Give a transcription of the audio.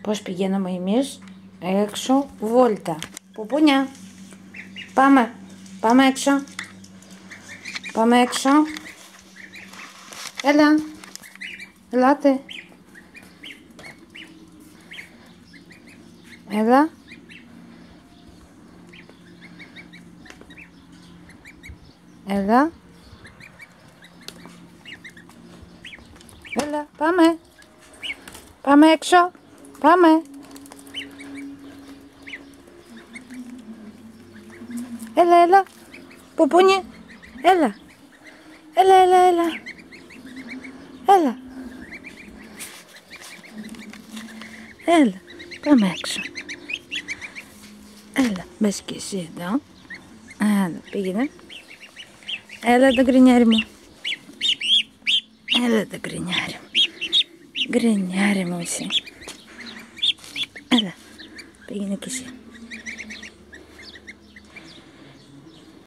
Πώς πηγαίνουμε εμείς έξω βόλτα. Πουπονιά. Πάμε. Πάμε έξω. Πάμε έξω. Έλα. Ελάτε. Έλα. Έλα. Έλα. Πάμε. Πάμε έξω. Πάμε. Έλα, έλα. Πουπονιέ. Έλα. Έλα, έλα, έλα. Έλα. Έλα. Πάμε έξω. Έλα. Μπες και εσύ εδώ. Έλα, πήγαινε. Έλα το γκρινιάρι μου. Έλα το γκρινιάρι μου. Γκρινιάρι μου εσύ. Έλα. Πήγαινε και εσύ.